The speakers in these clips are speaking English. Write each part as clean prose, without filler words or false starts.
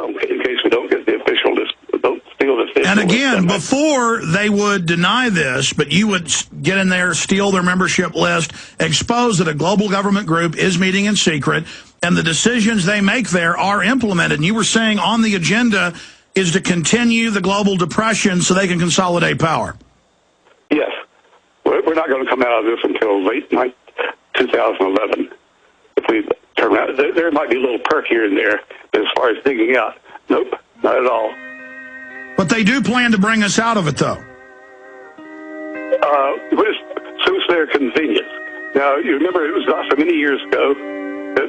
in case we don't get the official list, don't steal the official And again, list. before they would deny this, but you would get in there, steal their membership list, expose that a global government group is meeting in secret, and the decisions they make there are implemented. And you were saying on the agenda is to continue the global depression so they can consolidate power. Yes. We're not going to come out of this until late 2011. If we turn out, there might be a little perk here and there, but as far as digging out, nope, not at all. But they do plan to bring us out of it, though. Suits their convenience. Now, you remember it was not so many years ago that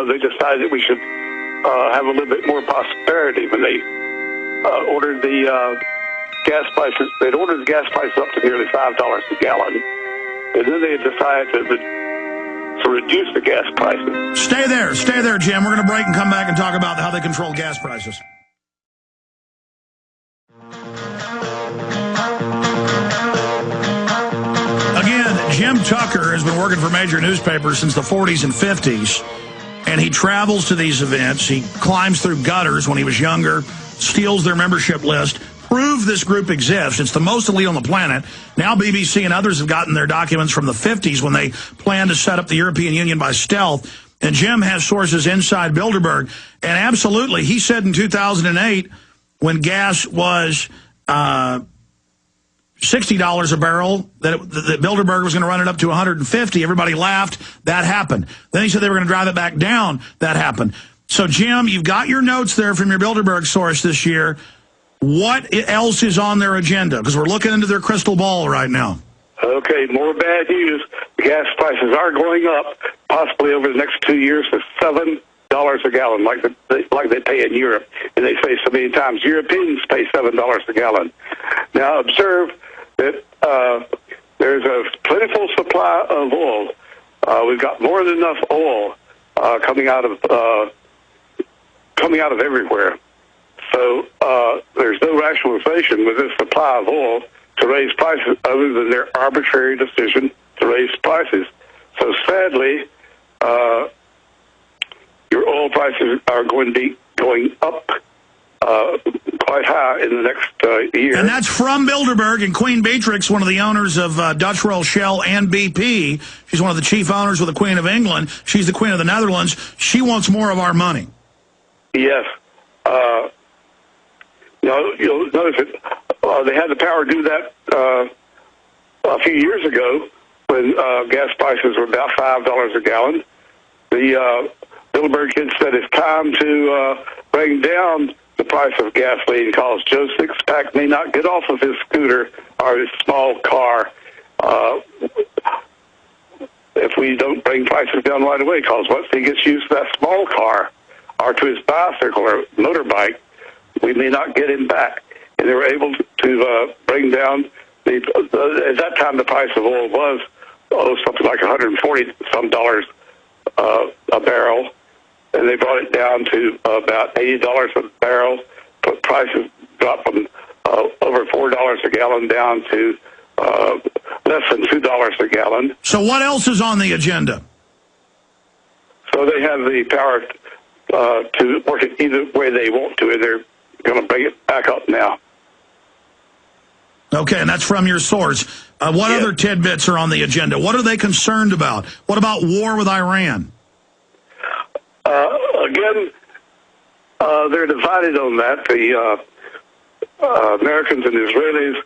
they decided we should have a little bit more prosperity when they ordered the gas prices. They'd ordered the gas prices up to nearly $5 a gallon, and then they decided to reduce the gas prices. Stay there, Jim. We're going to break and come back and talk about how they control gas prices. Again, Jim Tucker has been working for major newspapers since the 40s and 50s, and he travels to these events. He climbs through gutters when he was younger, steals their membership list, prove this group exists. It's the most elite on the planet. Now BBC and others have gotten their documents from the 50s when they planned to set up the European Union by stealth. And Jim has sources inside Bilderberg. And absolutely, he said in 2008, when gas was $60 a barrel, that Bilderberg was going to run it up to $150. Everybody laughed. That happened. Then he said they were going to drive it back down. That happened. So, Jim, you've got your notes there from your Bilderberg source this year. What else is on their agenda? Because we're looking into their crystal ball right now. Okay, more bad news. The gas prices are going up, possibly over the next 2 years to $7 a gallon, like they pay in Europe. And they say so many times, Europeans pay $7 a gallon. Now, observe that there's a plentiful supply of oil. We've got more than enough oil coming out of everywhere. So there's no rationalization with this supply of oil to raise prices other than their arbitrary decision to raise prices. So sadly, your oil prices are going to be going up quite high in the next year. And that's from Bilderberg, and Queen Beatrix, one of the owners of Dutch Royal Shell and BP. She's one of the chief owners with the Queen of England. She's the Queen of the Netherlands. She wants more of our money. Yes. You'll notice that they had the power to do that a few years ago when gas prices were about $5 a gallon. The Bilderberg kids said it's time to bring down the price of gasoline because Joe Sixpack may not get off of his scooter or his small car if we don't bring prices down right away, because once he gets used to that small car or to his bicycle or motorbike, we may not get him back. And they were able to bring down at that time the price of oil was something like $140 a barrel, and they brought it down to about $80 a barrel. But prices dropped from over $4 a gallon down to less than $2 a gallon. So what else is on the agenda? So they have the power to work it either way they want to, and they're going to bring it back up now. Okay, and that's from your source. What other tidbits are on the agenda? What are they concerned about? What about war with Iran? Again, they're divided on that. The Americans and Israelis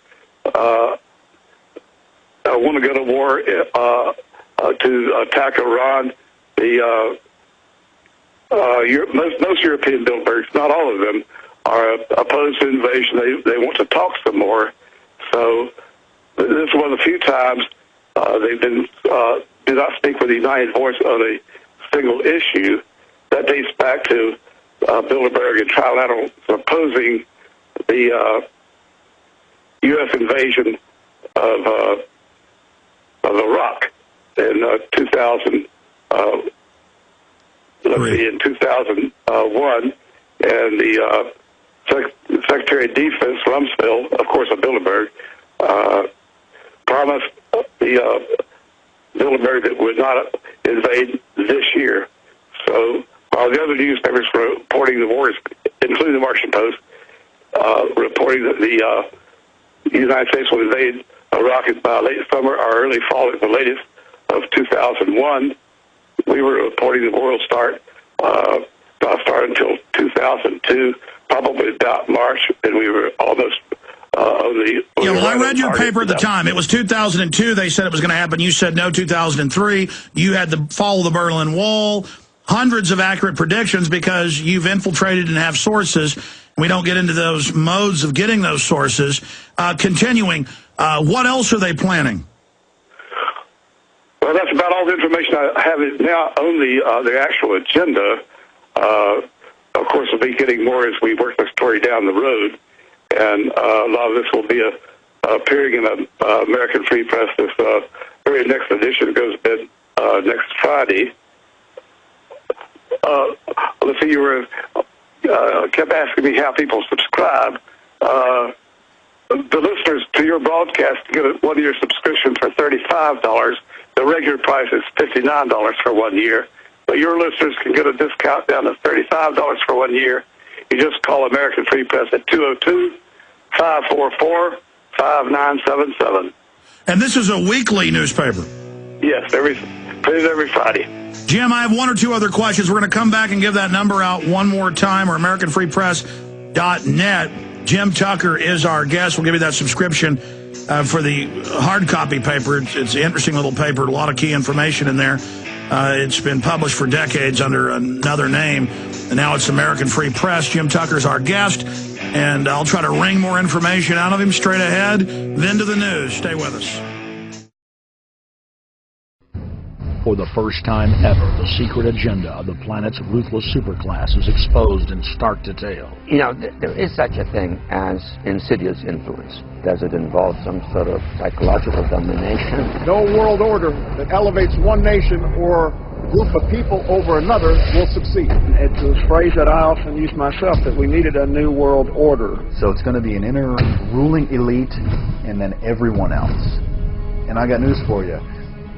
want to go to war to attack Iran. Most European Bilderbergs, not all of them, are opposed to invasion. They want to talk some more. So this is one of the few times they've been do not speak with a united voice on a single issue. That dates back to Bilderberg and trilateral opposing the U.S. invasion of Iraq in 2000. In 2001, and the Secretary of Defense Rumsfeld, of course, of Bilderberg, promised the Bilderberg that would not invade this year. So while the other newspapers were reporting the war is including the Washington Post, reporting that the United States will invade Iraq by late summer or early fall at the latest of 2001. We were reporting the war will start until 2002, probably about March, and we were almost I read your paper at the time. It was 2002. They said it was going to happen. You said no, 2003. You had the fall of the Berlin Wall. Hundreds of accurate predictions because you've infiltrated and have sources. We don't get into those modes of getting those sources. Continuing, what else are they planning? Well, that's about all the information I have now on the actual agenda. Of course, we'll be getting more as we work this story down the road. And a lot of this will be appearing in the American Free Press. This very next edition goes to bed next Friday. Let's see, you were kept asking me how people subscribe. The listeners to your broadcast get one year subscription for $35. The regular price is $59 for 1 year. But your listeners can get a discount down to $35 for 1 year. You just call American Free Press at 202-544-5977. And this is a weekly newspaper? Yes, printed every Friday. Jim, I have one or two other questions. We're going to come back and give that number out one more time, or AmericanFreePress.net. Jim Tucker is our guest. We'll give you that subscription for the hard copy paper. It's an interesting little paper, a lot of key information in there. It's been published for decades under another name, and now it's American Free Press. Jim Tucker's our guest, and I'll try to wring more information out of him straight ahead. Then to the news. Stay with us. For the first time ever, the secret agenda of the planet's ruthless superclass is exposed in stark detail. You know, there is such a thing as insidious influence. Does it involve some sort of psychological domination? No world order that elevates one nation or group of people over another will succeed. It's a phrase that I often use myself, that we needed a new world order. So it's going to be an inner ruling elite and then everyone else. And I got news for you.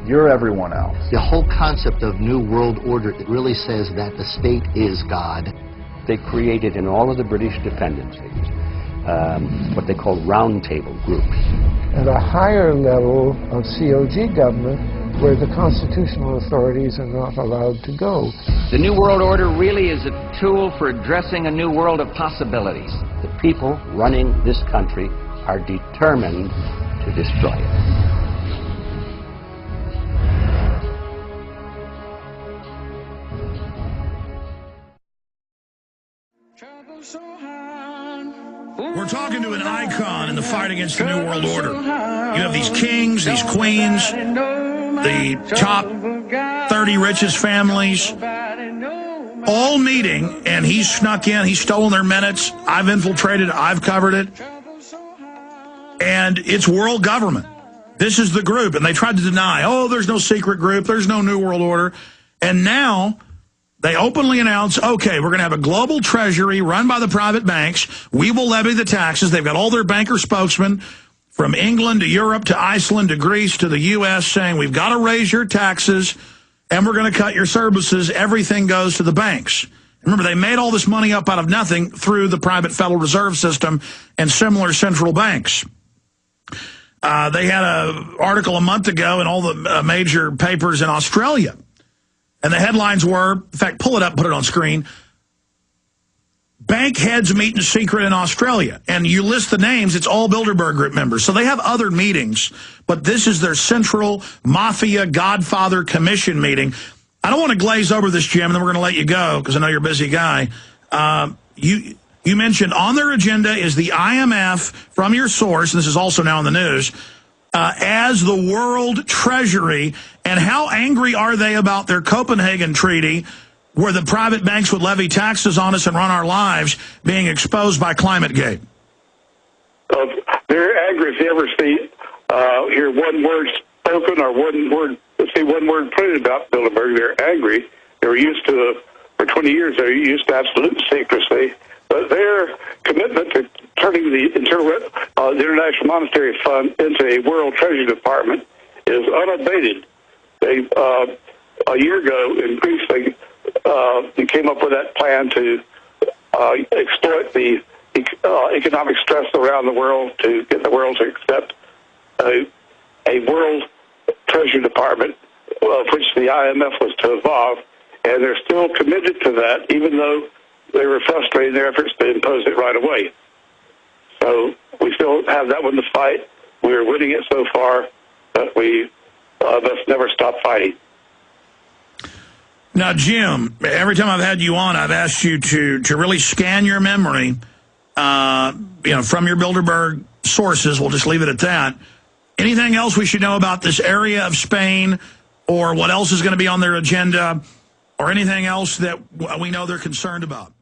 You're everyone else. The whole concept of New World Order, it really says that the state is God. They created in all of the British dependencies what they call roundtable groups. At a higher level of COG government, where the constitutional authorities are not allowed to go. The New World Order really is a tool for addressing a new world of possibilities. The people running this country are determined to destroy it. We're talking to an icon in the fight against the New World Order. You have these kings, these queens, the top 30 richest families, all meeting, and he's snuck in, he's stolen their minutes. I've infiltrated, I've covered it. And it's world government. This is the group. And they tried to deny, oh, there's no secret group, there's no New World Order. And now they openly announce, okay, we're going to have a global treasury run by the private banks. We will levy the taxes. They've got all their banker spokesmen from England to Europe to Iceland to Greece to the U.S. saying, we've got to raise your taxes and we're going to cut your services. Everything goes to the banks. Remember, they made all this money up out of nothing through the private Federal Reserve System and similar central banks. They had an article a month ago in all the major papers in Australia. And the headlines were, in fact, pull it up, put it on screen, bank heads meet in secret in Australia. And you list the names, it's all Bilderberg Group members. So they have other meetings, but this is their central mafia godfather commission meeting. I don't want to glaze over this, Jim, and then we're going to let you go because I know you're a busy guy. You mentioned on their agenda is the IMF from your source, and this is also now in the news, as the world treasury. And how angry are they about their Copenhagen Treaty, where the private banks would levy taxes on us and run our lives, being exposed by ClimateGate? They're angry if you ever hear one word spoken or see one word printed about Bilderberg. They're angry. They were used to, for 20 years, they're used to absolute secrecy. But their commitment to turning the International Monetary Fund into a World Treasury Department is unabated. They, a year ago in Greece, they came up with that plan to exploit the economic stress around the world to get the world to accept a world treasury department, of which the IMF was to evolve, and they're still committed to that, even though they were frustrated in their efforts to impose it right away. So we still have that one to fight. We're winning it so far, but we must never stop fighting. Now, Jim, every time I've had you on, I've asked you to really scan your memory, from your Bilderberg sources. We'll just leave it at that. Anything else we should know about this area of Spain, or what else is going to be on their agenda, or anything else that we know they're concerned about?